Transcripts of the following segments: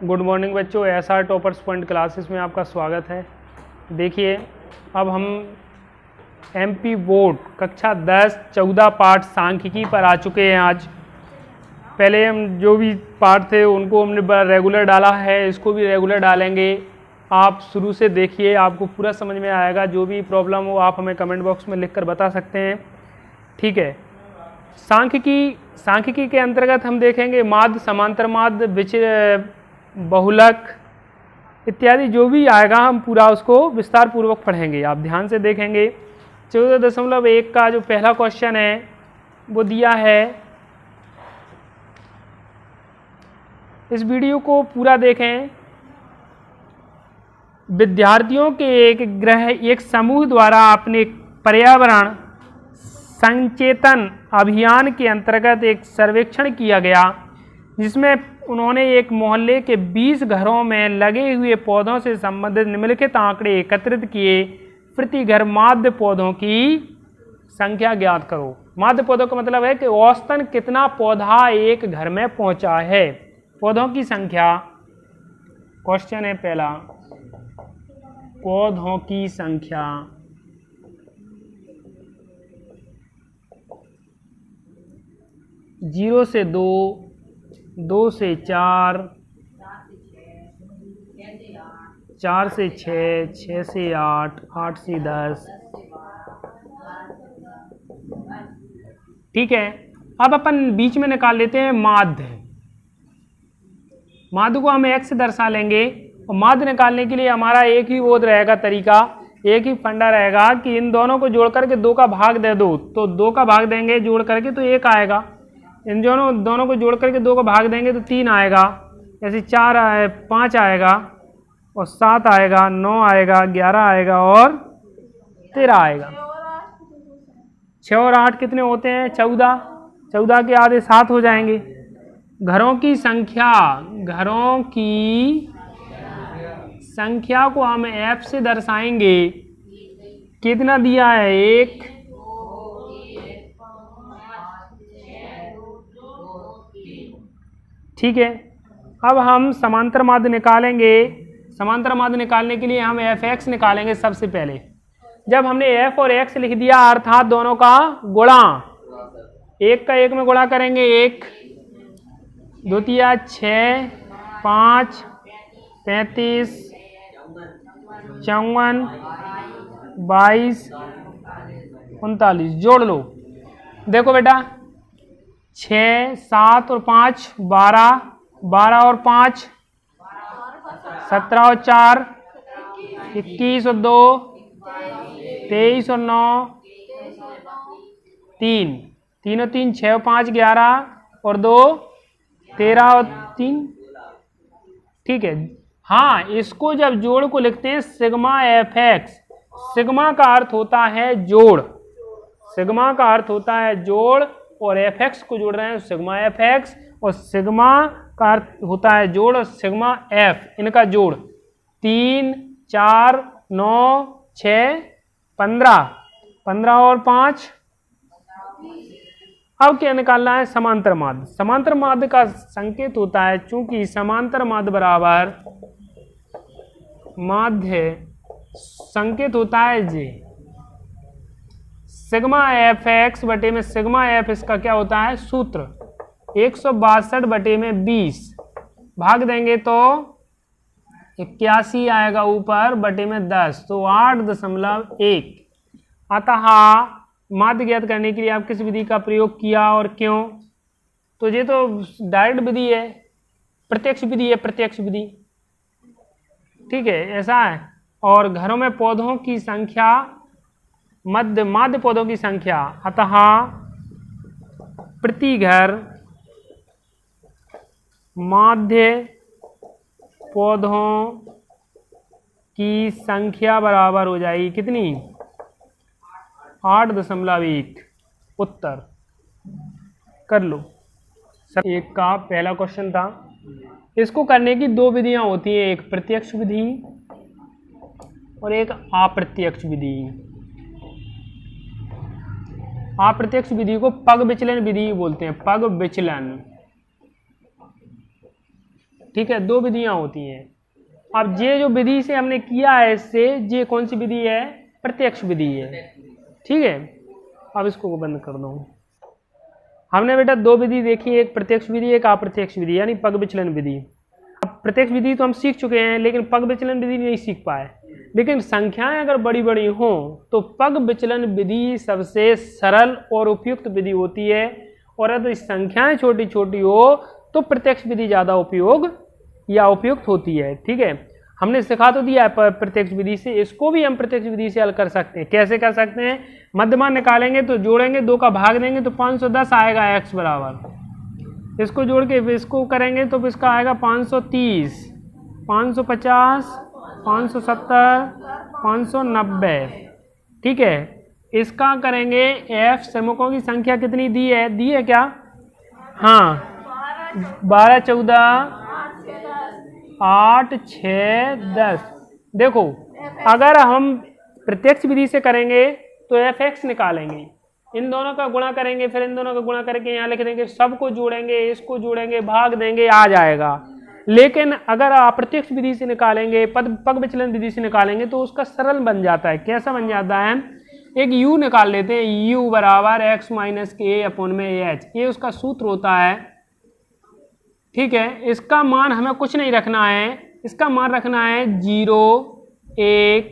Good morning बच्चों, SR toppers point classes में आपका स्वागत है। देखिए, अब हम एमपी बोर्ड कक्षा 10 14 पाठ सांख्यिकी पर आ चुके हैं। आज पहले हम जो भी पाठ थे उनको हमने रेगुलर डाला है, इसको भी रेगुलर डालेंगे। आप शुरू से देखिए, आपको पूरा समझ में आएगा। जो भी प्रॉब्लम हो आप हमें कमेंट बॉक्स में लिखकर बता सकते हैं, ठीक है। सांख्यिकी के अंतर्गत हम देखेंगे माध्य, समांतर माध्य, बहुलक इत्यादि जो भी आएगा हम पूरा उसको विस्तार पूर्वक पढ़ेंगे। आप ध्यान से देखेंगे। 14.1 का जो पहला क्वेश्चन है वो दिया है। इस वीडियो को पूरा देखें। विद्यार्थियों के एक समूह द्वारा अपने पर्यावरण संचेतन अभियान के अंतर्गत एक सर्वेक्षण किया गया, जिसमें उन्होंने एक मोहल्ले के 20 घरों में लगे हुए पौधों से संबंधित निम्नलिखित आंकड़े एकत्रित किए। प्रति घर माध्य पौधों की संख्या ज्ञात करो। माध्य पौधों का मतलब है कि औसतन कितना पौधा एक घर में पहुंचा है। पौधों की संख्या, क्वेश्चन है पहला, पौधों की संख्या। जीरो से 2, 2 से 4, 4 से 6, 6 से 8, 8 से 10, ठीक है। अब अपन बीच में निकाल लेते हैं माध्य। माध्य को हम x से दर्शा लेंगे और माध्य निकालने के लिए हमारा एक ही वो रहेगा तरीका, एक ही फंडा रहेगा कि इन दोनों को जोड़ करके 2 का भाग दे दो, तो 2 का भाग देंगे जोड़ करके तो 1 आएगा। इन दोनों को जोड़ करके 2 को भाग देंगे तो 3 आएगा। ऐसे 4 आए, 5 आएगा और 7 आएगा, 9 आएगा, 11 आएगा और 13 आएगा। 6 और 8 कितने होते हैं? 14। 14 के आधे 7 हो जाएंगे। घरों की संख्या को हम f से दर्शाएंगे। कितना दिया है? 1, ठीक है। अब हम समांतर माध्य निकालेंगे। समांतर माध्य निकालने के लिए हम fx निकालेंगे सबसे पहले। जब हमने f और x लिख दिया अर्थात दोनों का गुणा, 1 का 1 में गुणा करेंगे, 1 2 तिया 6, 5, 35, 54, 22, 39 जोड़ लो। देखो बेटा, 6, 7 और 5 12, 12 और 5 17 और 4 21 और 2 23 और 9 3, 3 और 3 6 और 5 11 और 2 13 और 3, ठीक है। हाँ, इसको जब जोड़ को लिखते हैं सिग्मा fx। सिग्मा का अर्थ होता है जोड़, सिग्मा का अर्थ होता है जोड़ और fx को जोड़ रहे हैं सिग्मा fx, और सिग्मा का अर्थ होता है जोड़ और सिग्मा f, इनका जोड़। 3, 4, 9, 6, 15, 15 और 5। अब क्या निकालना है? समांतर माध्य। समांतर माध्य का संकेत होता है, चूंकि समांतर माध्य बराबर माध्य संकेत होता है जे। सिग्मा fx बटे में सिग्मा f, इसका क्या होता है सूत्र? 162 बटे में 20 भाग देंगे तो 81 आएगा ऊपर, बटे में 10 तो 8.1। अतः माध्य ज्ञात करने के लिए आप किस विधि का प्रयोग किया और क्यों? तो ये तो डायरेक्ट विधि है, प्रत्यक्ष विधि है, प्रत्यक्ष विधि, ठीक है, ऐसा है। और घरों में पौधों की संख्या, माध्य पौधों की संख्या, अतः प्रति घर माध्य पौधों की संख्या बराबर हो जाएगी कितनी? 8.1। उत्तर कर लो। सब एक का पहला क्वेश्चन था। इसको करने की 2 विधियां होती हैं, एक प्रत्यक्ष विधि और एक अप्रत्यक्ष विधि। अप्रत्यक्ष विधि को पग विचलन विधि बोलते हैं, पग विचलन। ठीक है, 2 विधियां होती हैं। अब ये जो विधि से हमने किया है, इससे ये कौन सी विधि है? प्रत्यक्ष विधि है। ठीक है, अब इसको बंद कर दो। हमने बेटा 2 विधि देखी, एक प्रत्यक्ष विधि एक अप्रत्यक्ष विधि, यानी पग विचलन विधि। अब प्रत्यक्ष विधि तो हम सीख चुके हैं, लेकिन पग विचलन विधि नहीं सीख पाए। लेकिन संख्याएं अगर बड़ी बड़ी हों तो पग विचलन विधि सबसे सरल और उपयुक्त विधि होती है, और यदि संख्याएं छोटी छोटी हो तो प्रत्यक्ष विधि ज़्यादा उपयोग या उपयुक्त होती है। ठीक है, हमने सिखा तो दिया है प्रत्यक्ष विधि से, इसको भी हम प्रत्यक्ष विधि से हल कर सकते हैं। कैसे कर सकते हैं? मध्यमान निकालेंगे तो जोड़ेंगे, 2 का भाग देंगे तो 510 आएगा x बराबर। इसको जोड़ के इसको करेंगे तो इसका आएगा 530, 550, 570, 590। ठीक है, इसका करेंगे f श्रमिकों की संख्या कितनी दी है? दी है क्या? हाँ, 12, 14, 8, 6, 10। देखो, अगर हम प्रत्यक्ष विधि से करेंगे तो fx निकालेंगे, इन दोनों का गुणा करेंगे, फिर इन दोनों का गुणा करके यहाँ लिख देंगे, सबको जोड़ेंगे, इसको जोड़ेंगे, भाग देंगे, आ जाएगा। लेकिन अगर अप्रत्यक्ष विधि से निकालेंगे, पग विचलन विधि से निकालेंगे तो उसका सरल बन जाता है। कैसा बन जाता है? एक u निकाल लेते हैं, u बराबर x माइनस के अपॉन में h, ये उसका सूत्र होता है। ठीक है, इसका मान हमें कुछ नहीं रखना है, इसका मान रखना है 0, 1,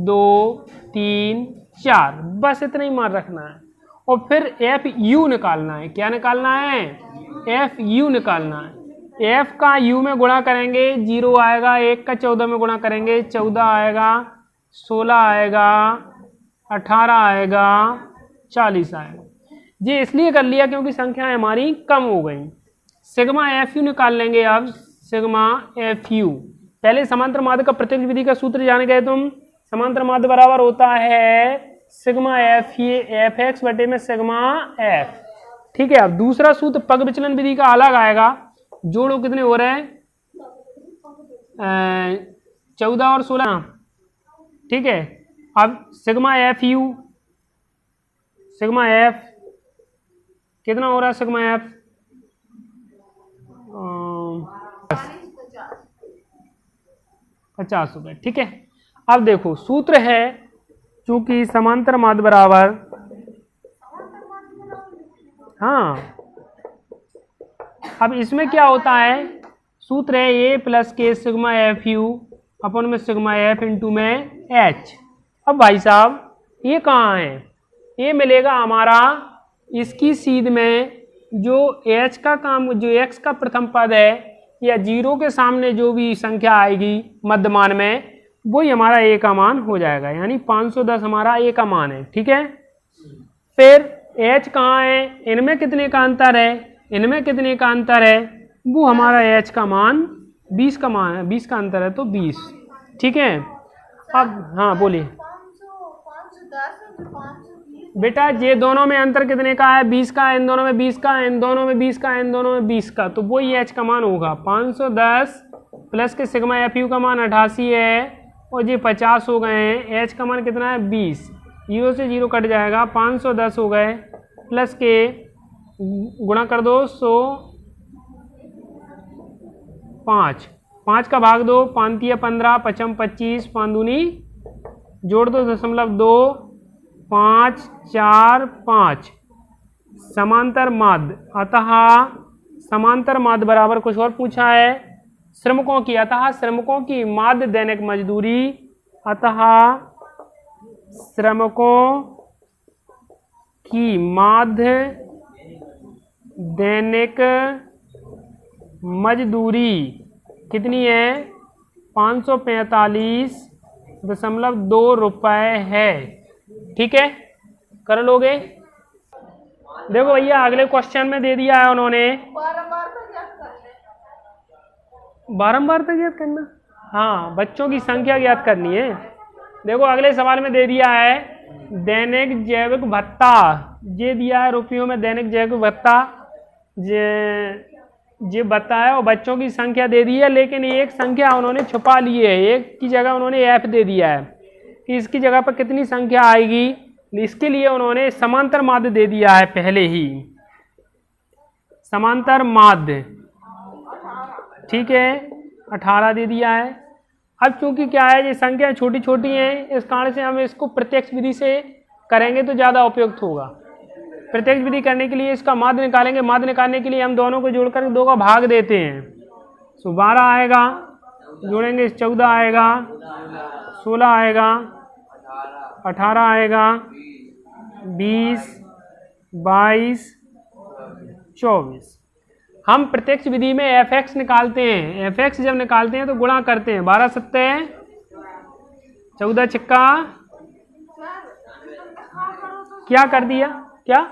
2, 3, 4, बस इतना ही मान रखना है। और फिर एफ यू निकालना है। क्या निकालना है? एफ यू निकालना है। एफ का यू में गुणा करेंगे 0 आएगा, 1 का 14 में गुणा करेंगे 14 आएगा, 16 आएगा, 18 आएगा, 40 आएगा। ये इसलिए कर लिया क्योंकि संख्याएं हमारी कम हो गई। सिग्मा एफ यू निकाल लेंगे। अब सिग्मा एफ यू, पहले समांतर माध्य का प्रत्यक्ष विधि का सूत्र जान गए तुम। समांतर माध्य बराबर होता है सिग्मा एफ एक्स बटे में सिग्मा एफ। ठीक है, अब दूसरा सूत्र पग विचलन विधि का अलग आएगा। जोड़ो कितने हो रहे हैं? 14 और 16। ठीक है, अब sigma F you, sigma F कितना हो रहा है? सिग्मा एफ 50 रुपये। ठीक है, अब देखो सूत्र है चूंकि समांतर माध्य बराबर, हाँ, अब इसमें क्या होता है? सूत्र है ए प्लस के सिग्मा एफ यू अपन में सिग्मा एफ इंटू में एच। अब भाई साहब ये कहाँ है? ये मिलेगा हमारा इसकी सीध में जो एच का काम, जो एक्स का प्रथम पद है या 0 के सामने जो भी संख्या आएगी मध्यमान में, वही हमारा ए का मान हो जाएगा, यानी 510 हमारा ए का मान है। ठीक है, फिर एच कहाँ है? इनमें कितने का अंतर है? इनमें कितने का अंतर है? वो हमारा एच का मान 20 का मान है, 20 का अंतर है तो 20। ठीक है, अब हाँ बोलिए बेटा, ये दोनों में अंतर कितने का है? 20 का, इन दोनों में 20 का, इन दोनों में 20 का, इन दोनों में 20 का, तो वही एच का मान होगा 510 प्लस के सिग्मा एफ यू का मान 88 है और ये 50 हो गए हैं। एच का मान कितना है? 20। 0 से 0 कट जाएगा, 510 हो गए प्लस के गुणा कर दो 100, 5 का भाग दो, 5 तिया 15, 5 25, 5 दूनी जोड़ दो 0.2, 5 4 5। समांतर माध्य, अतः समांतर माध्य बराबर कुछ और पूछा है श्रमिकों की, अतः श्रमिकों की माध्य दैनिक मजदूरी, अतः श्रमिकों की माध्य दैनिक मजदूरी कितनी है? 545.2 रुपये है। ठीक है, कर लोगे? देखो भैया अगले क्वेश्चन में दे दिया है उन्होंने बारंबार तक याद करना। हाँ, बच्चों की संख्या ज्ञात करनी है। देखो अगले सवाल में दे दिया है दैनिक जैविक भत्ता, ये दिया है रुपयों में दैनिक जैविक भत्ता, ये भत्ता है और बच्चों की संख्या दे दी है, लेकिन एक संख्या उन्होंने छुपा ली है। एक की जगह उन्होंने एफ दे दिया है कि इसकी जगह पर कितनी संख्या आएगी। इसके लिए उन्होंने समांतर माध्य दे दिया है पहले ही। समांतर माध्य ठीक है, 18 दे दिया है। अब चूंकि क्या है, ये संख्या छोटी छोटी हैं, इस कारण से हम इसको प्रत्यक्ष विधि से करेंगे तो ज़्यादा उपयुक्त होगा। प्रत्यक्ष विधि करने के लिए इसका माध्य निकालेंगे। माध्य निकालने के लिए हम दोनों को जोड़कर 2 का भाग देते हैं। तो 12 आएगा, जोड़ेंगे 14 आएगा, 16 आएगा, 18 आएगा, 20, 22, 24। हम प्रत्यक्ष विधि में fx निकालते हैं। fx जब निकालते हैं तो गुणा करते हैं। 12 सत्ते 14 छिक्का, क्या कर दिया, क्या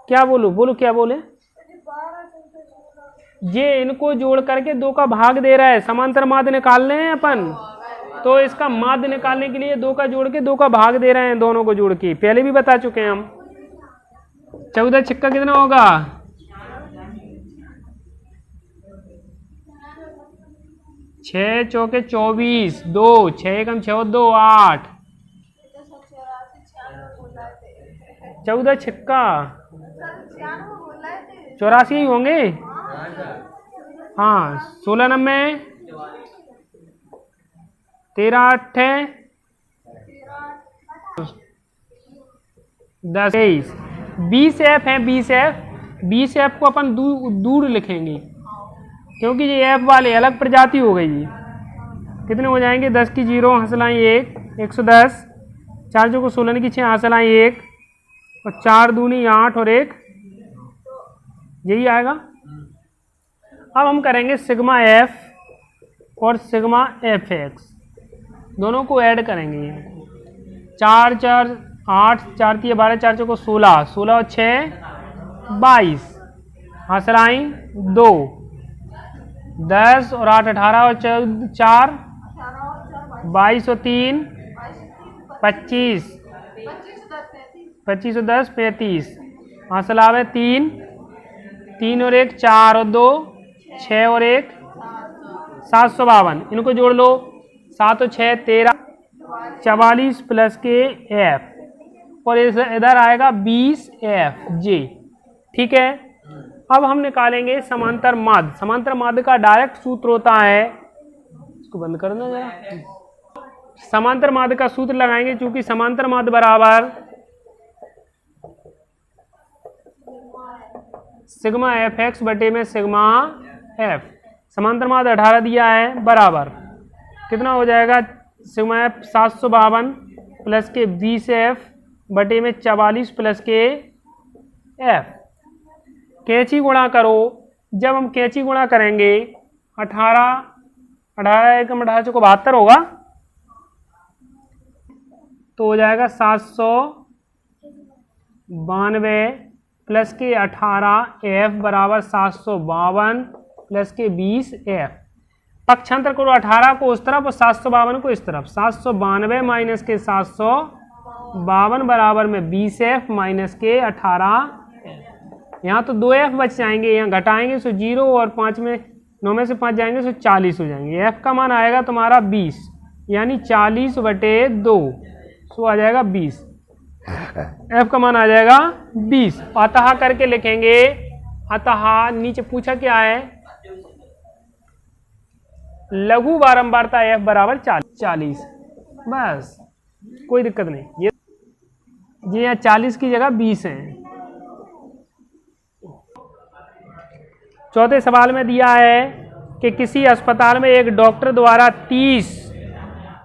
क्या बोलो क्या बोले? ये इनको जोड़ करके 2 का भाग दे रहा है। समांतर माध्य निकालने हैं अपन, तो इसका माध्य निकालने के लिए 2 का जोड़ के 2 का भाग दे रहे हैं, दोनों को जोड़ के। पहले भी बता चुके हैं हम। 14 छिक्का कितना होगा? 6 चौके 24, 2 6 कम 6 2 8, 14 छिक्का 84 ही होंगे। हाँ, 16 नब्बे 13 8 10 23, 20 एफ है। 20 एफ को अपन दूर लिखेंगे, क्योंकि ये एफ वाले अलग प्रजाति हो गई। ये कितने हो जाएंगे? 10 की 0 हंसलाई 1, 110, 4 जो को 16 की 6 हंसलाई 1, और 4 दूनी 8 और 1, यही आएगा। अब हम करेंगे सिग्मा एफ और सिग्मा एफ एक्स, दोनों को ऐड करेंगे। 4 4 8, 4 3 12, 4 चौको 16, 16 और 6 22, हंसलाई 2, 10 और 8 18 और 4 22 और 3 25, 25 और 10 35, हंसलावे 3, 3 और 1 4 और 2 6 और 1 752। इनको जोड़ लो। 7 और 6 13, 44 प्लस के एफ, और इधर आएगा 20 एफ जे। ठीक है, अब हम निकालेंगे समांतर माध्य। समांतर माध्य का डायरेक्ट सूत्र होता है, इसको बंद कर दो जरा। समांतर माध्य का सूत्र लगाएंगे, चूंकि समांतर माध्य बराबर सिग्मा एफ एक्स बटे में सिग्मा एफ। समांतर माध्य 18 दिया है, बराबर कितना हो जाएगा? सिग्मा एफ 752 प्लस के 20 एफ बटे में 44 प्लस के एफ। कैंची गुणा करो। जब हम कैंची गुणा करेंगे 18 एकम 18 चौको 72 होगा, तो हो जाएगा 792 प्लस के 18 एफ बराबर 752 प्लस के 20 एफ। पक्षांतर करो 18 को उस तरफ और 752 को इस तरफ। 792 माइनस के 752 बराबर में 20 एफ माइनस के 18। यहाँ तो 2 एफ बच जाएंगे, यहाँ घटाएंगे सो 0 और 5 में 9 में से 5 जाएंगे सो 40 हो जाएंगे। एफ का मान आएगा तुम्हारा 20, यानी 40 बटे 2, सो आ जाएगा 20। एफ का मान आ जाएगा 20। अतः करके लिखेंगे। अतः नीचे पूछा क्या है? लघु बारंबारता एफ बराबर 40। बस कोई दिक्कत नहीं। ये यहाँ 40 की जगह 20 है। चौथे सवाल में दिया है कि किसी अस्पताल में एक डॉक्टर द्वारा 30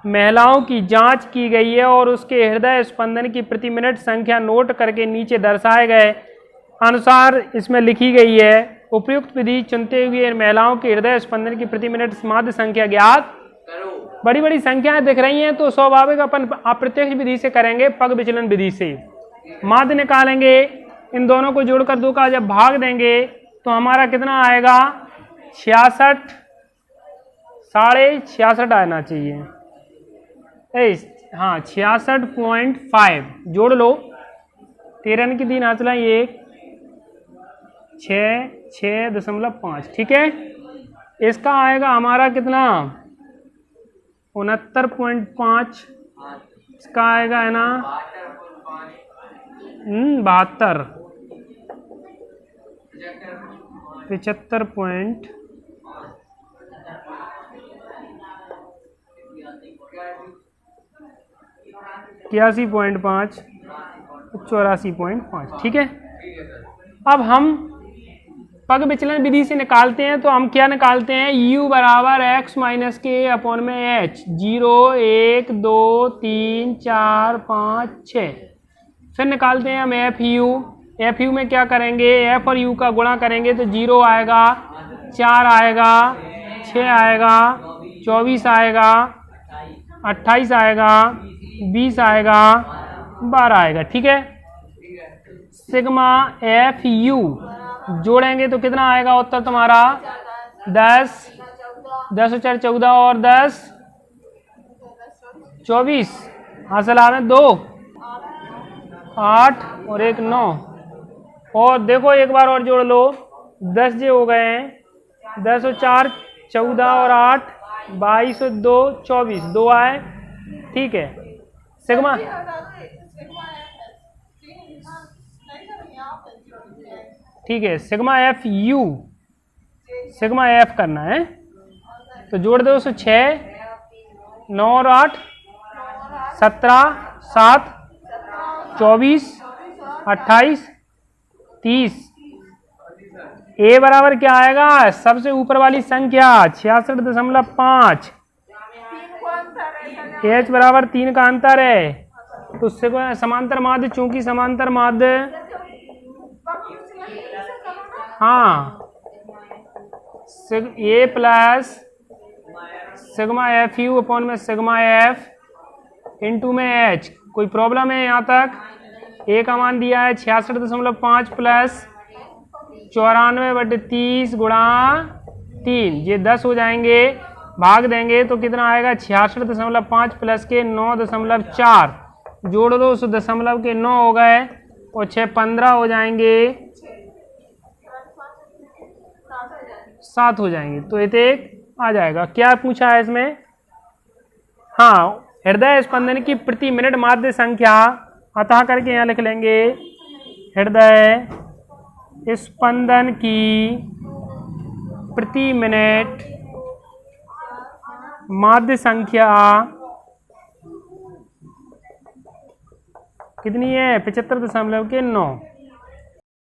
महिलाओं की जांच की गई है और उसके हृदय स्पंदन की प्रति मिनट संख्या नोट करके नीचे दर्शाए गए अनुसार इसमें लिखी गई है। उपयुक्त विधि चुनते हुए इन महिलाओं के हृदय स्पंदन की प्रति मिनट माध्य संख्या ज्ञात करो। बड़ी बड़ी संख्याएं दिख रही हैं, तो स्वाभाविक अपन अप्रत्यक्ष विधि से करेंगे, पग विचलन विधि से। माध्य निकालेंगे, इन दोनों को जोड़कर 2 का जब भाग देंगे तो हमारा कितना आएगा? 66, 66.5 आना चाहिए। हाँ 66.5 जोड़ लो। 13 की 3 हाथ लाई 1, 6.5। ठीक है, इसका आएगा हमारा कितना? 69.5। इसका आएगा है ना 72, 75.5। 81.5, 84.5। ठीक है, अब हम पग विचलन विधि से निकालते हैं। तो हम क्या निकालते हैं, u बराबर x माइनस के अपॉन में h, 0, 1, 2, 3, 4, 5, 6। फिर निकालते हैं हम f u में क्या करेंगे, f और u का गुणा करेंगे तो 0 आएगा, 4 आएगा, 6 आएगा, 24 आएगा, 28 आएगा, 20 आएगा, 12 आएगा। ठीक है, सिग्मा एफ यू जोड़ेंगे तो कितना आएगा उत्तर तुम्हारा, 10, 10 और 4 14 और 10 24, हासिल आ रहे 2, 8 और 1 9। और देखो एक बार और जोड़ लो, 10 जे हो गए हैं, 10 और 4 14 और 8 22 और 2 24, 2 आए। ठीक है, सिग्मा ठीक है, sigma F you, sigma F करना है तो जोड़ दो। 6, 9 और 8 17, 7, 24, 28, 30। ए बराबर क्या आएगा, सबसे ऊपर वाली संख्या 66.5। एच बराबर 3 का अंतर है, तो उससे समांतर माध्य, चूंकि समांतर माध्य, हाँ, A plus sigma F U upon में सिग्मा एफ इंटू में एच। कोई प्रॉब्लम है यहाँ तक? ए का मान दिया है 66.5 प्लस 94/30 गुणा 3, ये 10 हो जाएंगे, भाग देंगे तो कितना आएगा, 66.5 प्लस के 9.4, जोड़ दो, उस दशमलव के 9 हो गए और 6 15 हो जाएंगे, 7 हो जाएंगे, तो ये आ जाएगा। क्या पूछा है इसमें, हाँ, हृदय स्पंदन की प्रति मिनट माध्य संख्या, अतः करके यहाँ लिख लेंगे, हृदय स्पंदन की प्रति मिनट माध्य संख्या कितनी है, 75.9।